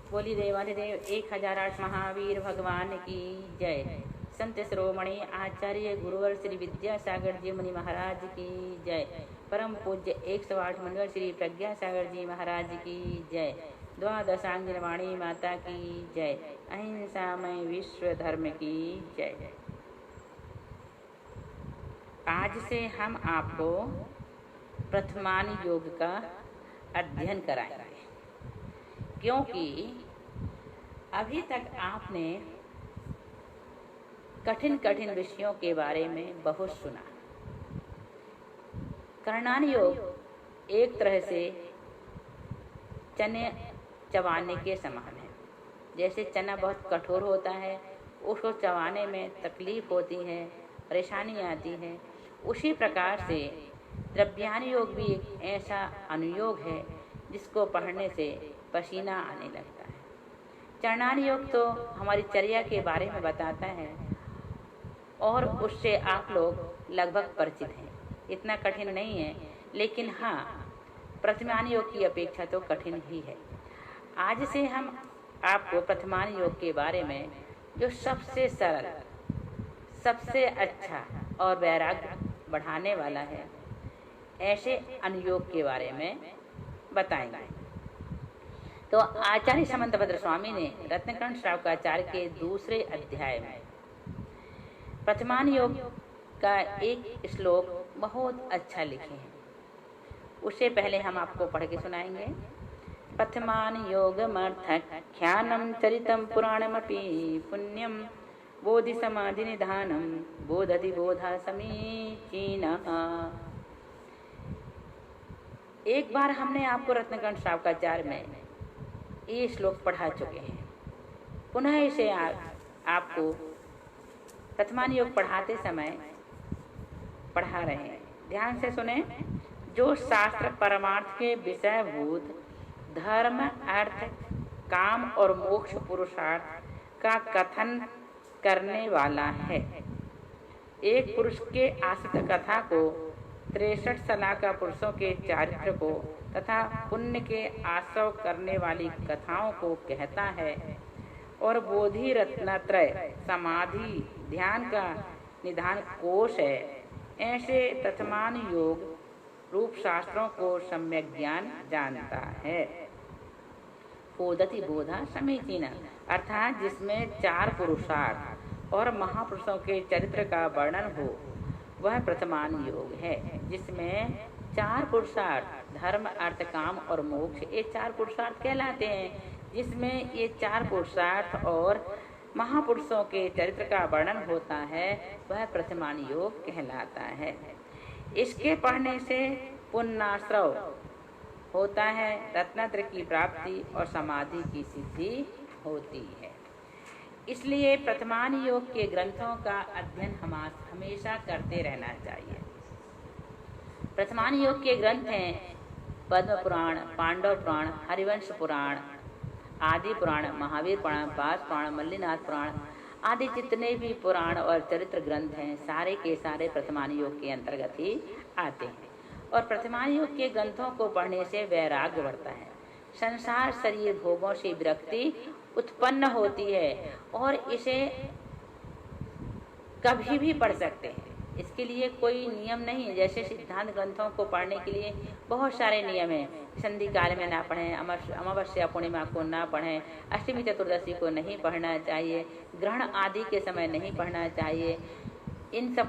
बोली देवाधिदेव 1008 महावीर भगवान की जय। संत शिरोमणि आचार्य गुरुवर श्री विद्यासागर जी मुनि महाराज की जय। परम पूज्य 108 मुनिवर श्री प्रज्ञासागर जी महाराज की जय। द्वादशांगिन वाणी माता की जय। अहिंसामय विश्व धर्म की जय। आज से हम आपको प्रथमान योग का अध्ययन कराएंगे, क्योंकि अभी तक आपने कठिन कठिन विषयों के बारे में बहुत सुना। करणान योग एक तरह से चने चबाने के समान है। जैसे चना बहुत कठोर होता है, उसको चबाने में तकलीफ होती है, परेशानी आती है, उसी प्रकार से द्रव्यान योग भी एक ऐसा अनुयोग है जिसको पढ़ने से पसीना आने लगता है। चरणान योग तो हमारी चर्या के बारे में बताता है और उससे आप लोग लगभग परिचित हैं। इतना कठिन नहीं है, लेकिन हाँ, प्रथमान योग की अपेक्षा तो कठिन ही है। आज से हम आपको प्रथमान योग के बारे में जो सबसे सरल, सबसे अच्छा और वैराग्य बढ़ाने वाला है, ऐसे अनुयोग के बारे में बताएंगे। तो आचार्य समंतभद्र स्वामी ने रत्नकर्ण श्रावकाचार्य के दूसरे अध्याय में प्रथमान योग का एक श्लोक बहुत अच्छा लिखे हैं। उससे पहले हम आपको पढ़ के सुनाएंगे। प्रथमान योगमर्थख्यानं चरितं पुराणमपि पुण्यं बोधि समाधि निधानं बोधति बोधा समीचीनः। एक बार हमने आपको रत्नकर्ण श्रावकाचार्य में ये श्लोक पढ़ा चुके हैं। पुनः इसे आपको प्रथमान योग पढ़ाते समय पढ़ा रहे हैं। ध्यान से सुने। जो शास्त्र परमार्थ के विषयभूत धर्म, अर्थ, काम और मोक्ष पुरुषार्थ का कथन करने वाला है। एक पुरुष के आश्रित कथा को, 63 सलाका पुरुषों के चारित्र को तथा पुण्य के आश्रव करने वाली कथाओं को कहता है, और बोधि रत्नत्रय समाधि ध्यान का निधान कोश है। ऐसे प्रथमान योग रूप शास्त्रों को सम्यक ज्ञान जानता है। बोधति बोधा समीचीना, अर्थात जिसमें 4 पुरुषार्थ और महापुरुषों के चरित्र का वर्णन हो, वह प्रथमान योग है। जिसमें 4 पुरुषार्थ धर्म, अर्थ, काम और मोक्ष, ये 4 पुरुषार्थ कहलाते हैं। जिसमें ये 4 पुरुषार्थ और महापुरुषों के चरित्र का वर्णन होता है, वह प्रथमान योग कहलाता है। इसके पढ़ने से पुण्याश्रव होता है, रत्नत्र की प्राप्ति और समाधि की सिद्धि होती है। इसलिए प्रथमान योग के ग्रंथों का अध्ययन हमेशा करते रहना चाहिए। प्रथमान योग के ग्रंथ हैं पद्म पुराण, पांडव पुराण, हरिवंश पुराण, आदि पुराण, महावीर पुराण, पास पुराण, मल्लिनाथ पुराण आदि जितने भी पुराण और चरित्र ग्रंथ हैं, सारे के सारे प्रथमान योग के अंतर्गत ही आते हैं। और प्रथमान योग के ग्रंथों को पढ़ने से वैराग्य बढ़ता है। संसार शरीर भोगों से विरक्ति उत्पन्न होती है और इसे कभी भी पढ़ सकते हैं। इसके लिए कोई नियम नहीं है। जैसे सिद्धांत ग्रंथों को पढ़ने के लिए बहुत सारे नियम हैं। संधि काल में ना पढ़ें, अमावस्या पूर्णिमा को ना पढ़ें, अष्टमी चतुर्दशी को नहीं पढ़ना चाहिए, ग्रहण आदि के समय नहीं पढ़ना चाहिए। इन सब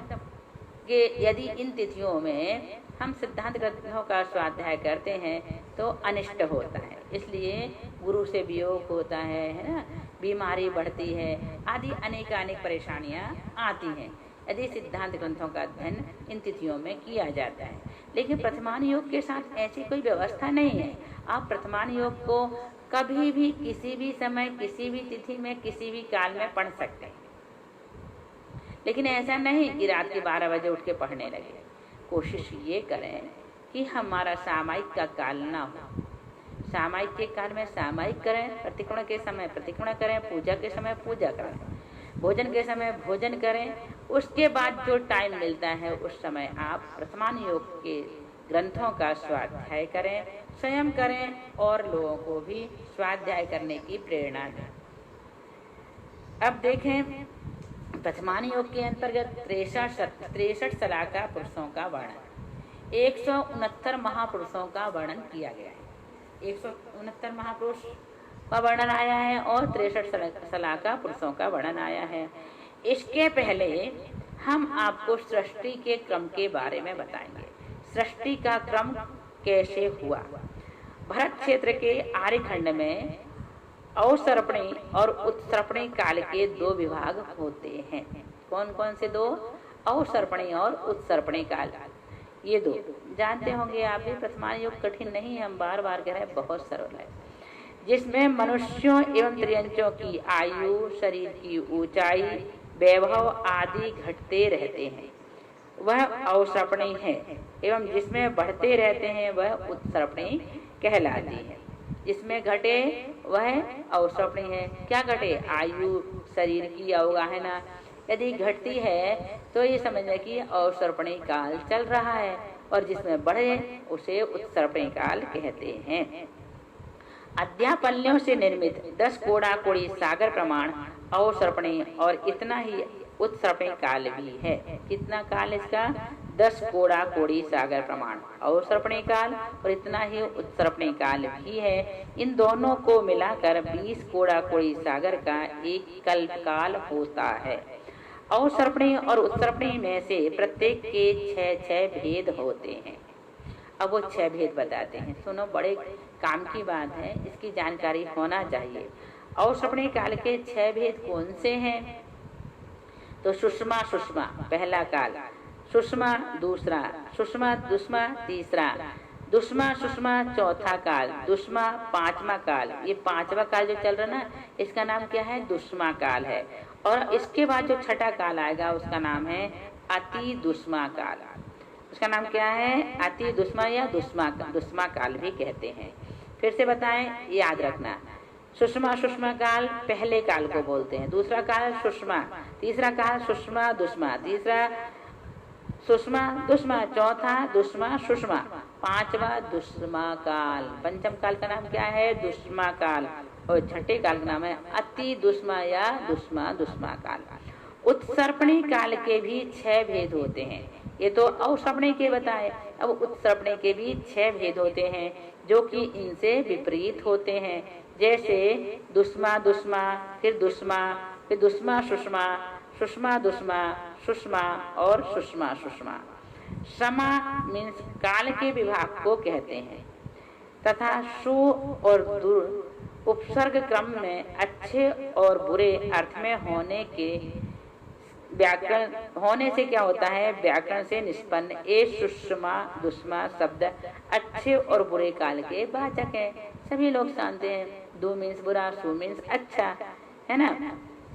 के यदि इन तिथियों में हम सिद्धांत ग्रंथों का स्वाध्याय करते हैं तो अनिष्ट होता है। इसलिए गुरु से वियोग होता है ना, बीमारी बढ़ती है, आदि अनेक परेशानियां आती हैं यदि सिद्धांत ग्रंथों का अध्ययन इन तिथियों में किया जाता है। लेकिन प्रथमान योग के साथ ऐसी कोई व्यवस्था नहीं है। आप प्रथमान योग को कभी भी, किसी भी समय, किसी भी तिथि में, किसी भी काल में पढ़ सकते हैं। लेकिन ऐसा नहीं कि रात के 12 बजे उठ के पढ़ने लगे। कोशिश ये करें कि हमारा सामायिक का काल ना हो। सामायिक के काल में सामायिक करें, प्रतिकोण के समय प्रतिकोण करें, पूजा के समय पूजा करें, भोजन के समय भोजन करें। उसके बाद जो टाइम मिलता है उस समय आप प्रथमान योग के ग्रंथों का स्वाध्याय करें, स्वयं करें और लोगों को भी स्वाध्याय करने की प्रेरणा दें। अब देखें प्रथमान योग के अंतर्गत 63 सलाहका पुरुषों का वर्णन, 169 महापुरुषों का वर्णन किया गया है। 169 महापुरुष का वर्णन आया है और 63 सलाहका पुरुषों का वर्णन आया है। इसके पहले हम आपको सृष्टि के क्रम के बारे में बताएंगे। सृष्टि का क्रम कैसे हुआ। भरत क्षेत्र के आर्यखंड में अवसर्पणी और उत्सर्पणी काल के 2 विभाग होते हैं। कौन कौन से 2? अवसर्पणी और उत्सर्पणी काल, ये 2 जानते होंगे आप भी। प्रथमान युग कठिन नहीं है, हम बार बार कह रहे हैं, बहुत सरल है। जिसमें मनुष्यों एवं त्रियंचों की आयु, शरीर की ऊंचाई, वैभव आदि घटते रहते हैं, वह अवसर्पणी है। एवं जिसमें बढ़ते रहते हैं वह उत्सर्पणी कहलाती है। जिसमें घटे वह अवसर्पणी है। क्या घटे? आयु, शरीर की अवगाहना यदि घटती है तो ये समझना कि अवसर्पणी काल चल रहा है, और जिसमें बढ़े उसे उत्सर्पणी काल कहते हैं। अद्यापल्यों से निर्मित 10 कोड़ा कोड़ी सागर प्रमाण अवसर्पणी और इतना ही उत्सर्पणी काल भी है। कितना काल इसका? 10 कोड़ा कोड़ी सागर प्रमाण अवसर्पणी काल और इतना ही उत्सर्पणी काल भी है। इन दोनों को मिलाकर 20 कोड़ा कोड़ी सागर का एक कल्प काल होता है। अवसर्पणी और उत्सर्पणी में से प्रत्येक के 6 भेद होते हैं। अब वो 6 भेद बताते हैं, सुनो, बड़े काम की बात है, इसकी जानकारी होना चाहिए। अवसर्पणी काल के 6 भेद कौन से हैं? तो सुषमा सुषमा पहला काल, सुषमा दूसरा, सुषमा दुष्मा तीसरा, दुष्मा सुषमा चौथा काल, दुष्मा 5वां काल। ये 5वां काल जो चल रहा ना, इसका नाम क्या है? दुष्मा काल है। और इसके बाद जो 6ठा काल आएगा उसका नाम है अति दुष्मा काल। उसका नाम क्या है? अति दुष्मा या दुष्मा काल भी कहते हैं। फिर से बताएं, याद रखना। सुषमा सुषमा काल पहले काल को बोलते हैं, दूसरा काल सुषमा, तीसरा काल सुषमा दुष्मा, तीसरा सुषमा दुष्मा, चौथा दुष्मा सुषमा, 5वां दुष्मा काल। पंचम काल का नाम क्या है? दुष्मा काल। और 6ठे काल का नाम है अति दुष्मा या दुष्मा काल। उत्सर्पणी काल के भी 6 भेद होते हैं। ये तो अवसर्पणी के बताए, अब उत्सर्पणी के भी 6 भेद होते हैं जो कि इनसे विपरीत होते हैं। जैसे दुष्मा दुष्मा, फिर दुष्मा, फिर दुष्मा सुषमा, सुषमा दुष्मा, सुषमा और सुषमा सुषमा। समा मीन्स काल के विभाग को कहते हैं, तथा सु और दुर उपसर्ग क्रम में अच्छे और बुरे अर्थ में होने के व्याकरण होने से क्या होता है? व्याकरण से निष्पन्न ए सुषमा दुष्मा शब्द अच्छे और बुरे काल के वाचक है। सभी लोग जानते हैं, दु मीन्स बुरा, सु मीन्स अच्छा, है ना।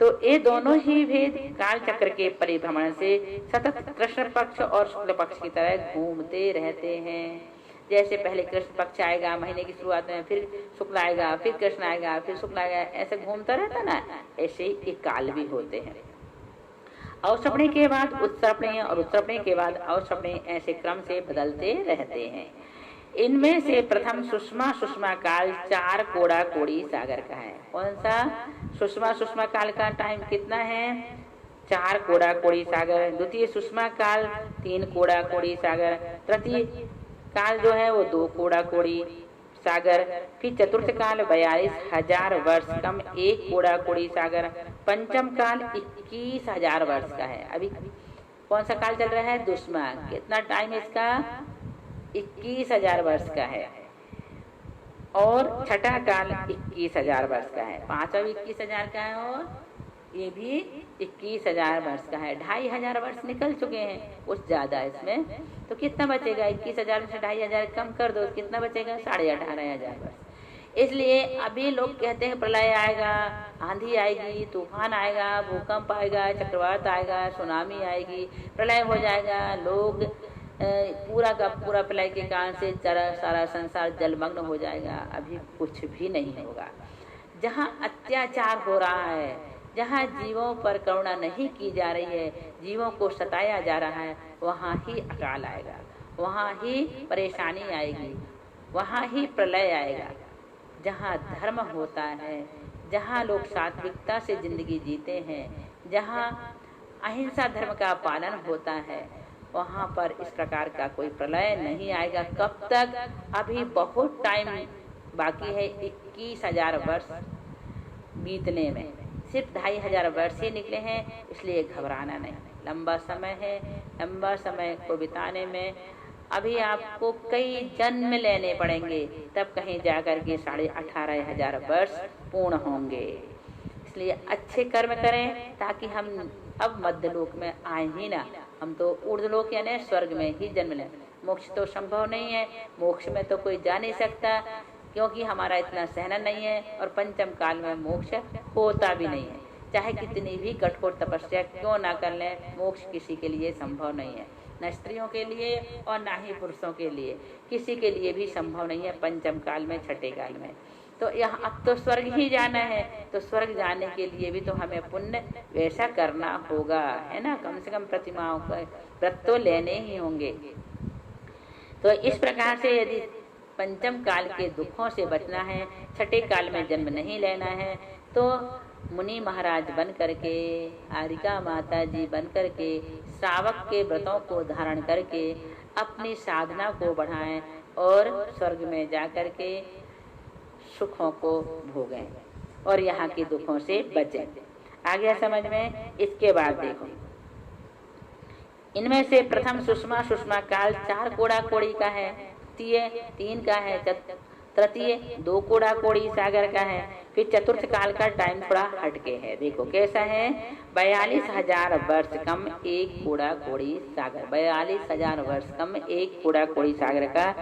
तो ये दोनों ही भेद काल चक्र के परिभ्रमण से सतत कृष्ण पक्ष और शुक्ल पक्ष की तरह घूमते रहते हैं। जैसे पहले कृष्ण पक्ष आएगा महीने की शुरुआत में, फिर शुक्ल आएगा, फिर कृष्ण आएगा, फिर शुक्ल आएगा, ऐसे घूमता रहता ना, ऐसे ही एक काल भी होते हैं। अवसर्पणी के बाद उत्सर्पणी और उत्सर्पणी के बाद अवसर्पणी, ऐसे क्रम से बदलते रहते हैं। इनमें से प्रथम सुषमा सुषमा काल 4 कोड़ा कोड़ी सागर का है। कौन सा? सुषमा सुषमा काल का टाइम कितना है? 4 कोड़ा कोड़ी सागर। द्वितीय सुषमा काल 3 कोड़ा कोड़ी सागर। तृतीय काल जो है वो 2 कोड़ा कोड़ी सागर। फिर चतुर्थ काल 42,000 वर्ष कम 1 कोड़ा कोड़ी सागर। पंचम काल 21,000 वर्ष का है। अभी कौन सा काल चल रहा है? दुष्मा। कितना टाइम इसका? 21,000 वर्ष का है। और 6ठा काल 21,000 वर्ष का है। 5वां 21,000 का है और ये भी 21,000 वर्ष का है। 2,500 वर्ष निकल चुके हैं, कुछ ज्यादा इसमें। तो कितना बचेगा? 21,000 में से 2,500 कम कर दो, कितना बचेगा? 18,500 वर्ष। इसलिए अभी लोग कहते हैं प्रलय आएगा, आंधी आएगी, तूफान आएगा, भूकंप आएगा, चक्रवात आएगा, सुनामी आएगी, प्रलय हो जाएगा, लोग पूरा का पूरा प्रलय के कारण से सारा संसार जलमग्न हो जाएगा। अभी कुछ भी नहीं होगा। जहाँ अत्याचार हो रहा है, जहाँ जीवों पर करुणा नहीं की जा रही है, जीवों को सताया जा रहा है, वहाँ ही अकाल आएगा, वहाँ ही परेशानी आएगी। वहाँ ही प्रलय आएगा। जहाँ धर्म होता है, जहाँ लोग सात्विकता से जिंदगी जीते हैं, जहाँ अहिंसा धर्म का पालन होता है, वहाँ पर इस प्रकार का कोई प्रलय नहीं आएगा। कब तक? अभी बहुत टाइम बाकी है, 21,000 वर्ष बीतने में, सिर्फ 2,500 वर्ष ही निकले हैं, इसलिए घबराना नहीं। लंबा समय है, लंबा समय को बिताने में अभी आपको कई जन्म लेने पड़ेंगे, तब कहीं जाकर के 18,500 वर्ष पूर्ण होंगे। इसलिए अच्छे कर्म करें ताकि हम अब मध्यलोक में आए ही ना, हम तो ऊर्ध्वलोक यानी स्वर्ग में ही जन्म लें। मोक्ष तो संभव नहीं है, मोक्ष में तो कोई जा नहीं सकता, क्योंकि हमारा इतना सहना नहीं है, और पंचम काल में मोक्ष होता भी नहीं है। चाहे कितनी भी कठोर तपस्या क्यों ना कर लें, मोक्ष किसी के लिए संभव नहीं है, न स्त्रियों के लिए और ना ही पुरुषों के लिए, किसी के लिए भी संभव नहीं है पंचम काल में, छठे काल में। तो यहाँ अब तो स्वर्ग ही जाना है, तो स्वर्ग जाने के लिए भी तो हमें पुण्य वैसा करना होगा, है ना। कम से कम प्रतिमाओं का व्रत तो लेने ही होंगे। तो इस प्रकार से यदि पंचम काल के दुखों से बचना है, छठे काल में जन्म नहीं लेना है, तो मुनि महाराज बन करके, आरिका माता जी बन करके, श्रावक के व्रतों को धारण करके अपनी साधना को बढ़ाएं और स्वर्ग में जाकर के सुखों को भोगें और यहाँ के दुखों से बचें। आ गया समझ में? इसके बाद देखो, इनमें से प्रथम सुषमा, सुषमा काल 4 कोड़ा कोड़ी का है, 3 का है, तृतीय 2 कोड़ा कोड़ी सागर का है, फिर चतुर्थ काल का टाइम थोड़ा हटके है। देखो कैसा है, 42,000 वर्ष कम 1 कोड़ा कोड़ी सागर, 42,000 वर्ष कम 1 कोड़ा कोड़ी सागर का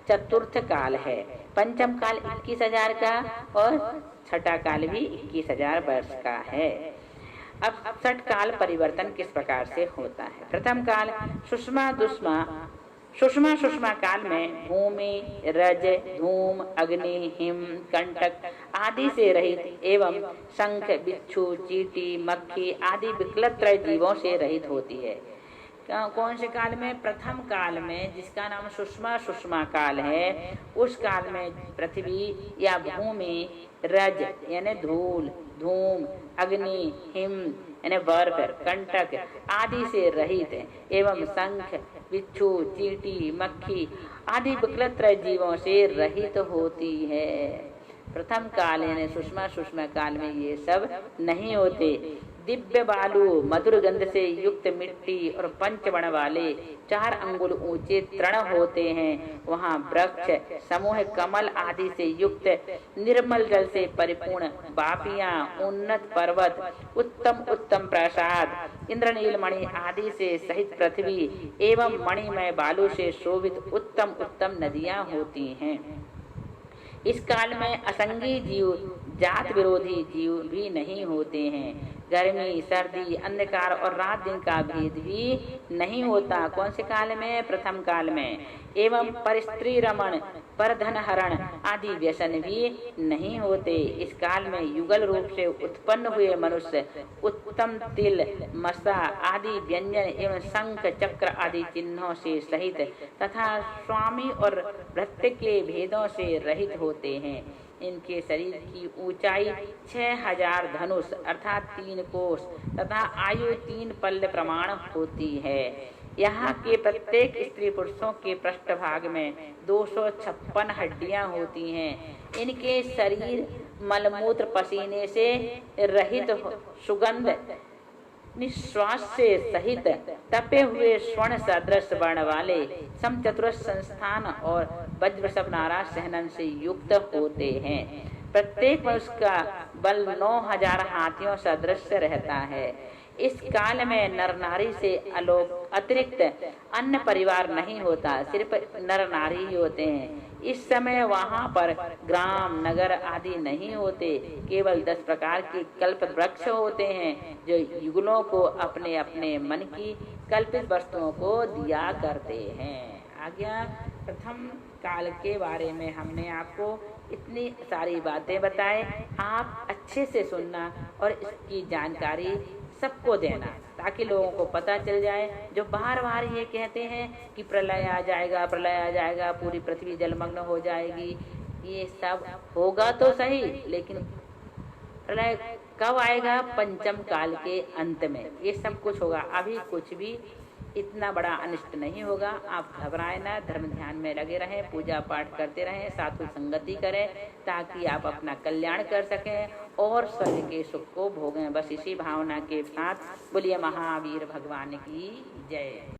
चतुर्थ काल है। पंचम काल 21,000 का और छठा काल भी 21,000 वर्ष का है। अब छठ काल परिवर्तन किस प्रकार से होता है? प्रथम काल सुषमा दुष्मा, सुषमा सुषमा काल में भूमि, रज, धूम, अग्नि, हिम, कंटक आदि से रहित एवं शंख, बिच्छू, चींटी, मक्खी आदि विकलत्रय जीवों से रहित होती है। कौन से काल में? प्रथम काल में, जिसका नाम सुषमा सुषमा काल है। उस काल में पृथ्वी या भूमि, रज यानी धूल, धूम, अग्नि, हिम यानी बर्फ, कंटक आदि से रहित एवं शंख, बिच्छू, चींटी, मक्खी आदि विकलत्रय जीवों से रहित होती है। प्रथम काल यानी सुषमा सुषमा काल में ये सब नहीं होते। दिव्य बालू, मधुर गंध से युक्त मिट्टी और पंचवर्ण वाले 4 अंगुल ऊंचे तृण होते हैं। वहाँ वृक्ष समूह, कमल आदि से युक्त निर्मल जल से परिपूर्ण बापियां, उन्नत पर्वत, उत्तम उत्तम प्रासाद, इंद्रनील मणि आदि से सहित पृथ्वी एवं मणिमय बालू से शोभित उत्तम उत्तम नदियां होती हैं। इस काल में असंगी जीव, जात विरोधी जीव भी नहीं होते हैं। गर्मी, सर्दी, अंधकार और रात दिन का भेद भी नहीं होता। कौन से काल में? प्रथम काल में। एवं परस्त्री रमण, परधन हरण आदि व्यसन भी नहीं होते। इस काल में युगल रूप से उत्पन्न हुए मनुष्य उत्तम तिल, मसा आदि व्यंजन एवं शंख, चक्र आदि चिन्हों से सहित तथा स्वामी और भृत्य के भेदों से रहित होते हैं। इनके शरीर की ऊंचाई 6,000 धनुष अर्थात 3 कोस तथा आयु 3 पल्ल प्रमाण होती है। यहाँ के प्रत्येक स्त्री पुरुषों के पृष्ठभाग में 256 हड्डियां होती हैं। इनके शरीर मलमूत्र पसीने से रहित, सुगंध निश्वास से सहित, तपे हुए स्वर्ण सदृश वर्ण वाले, समचतुरस्र संस्थान और वज्रसभ नारा सहनन से युक्त होते हैं। प्रत्येक मनुष्य का बल 9,000 हाथियों सदृश रहता है। इस काल में नर नारी से अतिरिक्त अन्य परिवार नहीं होता, सिर्फ नर नारी ही होते हैं। इस समय वहाँ पर ग्राम, नगर आदि नहीं होते, केवल 10 प्रकार के कल्प वृक्ष होते हैं जो युगलों को अपने अपने मन की कल्पित वस्तुओं को दिया करते हैं। आज्ञा प्रथम काल के बारे में हमने आपको इतनी सारी बातें बताए, आप अच्छे से सुनना और इसकी जानकारी सबको देना। ताकि लोगों को पता चल जाए। जो बार बार ये कहते हैं कि प्रलय आ जाएगा, प्रलय आ जाएगा, पूरी पृथ्वी जलमग्न हो जाएगी, ये सब होगा तो सही, लेकिन प्रलय कब आएगा? पंचम काल के अंत में ये सब कुछ होगा। अभी कुछ भी इतना बड़ा अनिष्ट नहीं होगा। आप घबराएं ना, धर्म ध्यान में लगे रहें, पूजा पाठ करते रहें, साधु संगति करें, ताकि आप अपना कल्याण कर सकें और स्वर्ग के सुख को भोगें। बस इसी भावना के साथ बोलिए महावीर भगवान की जय।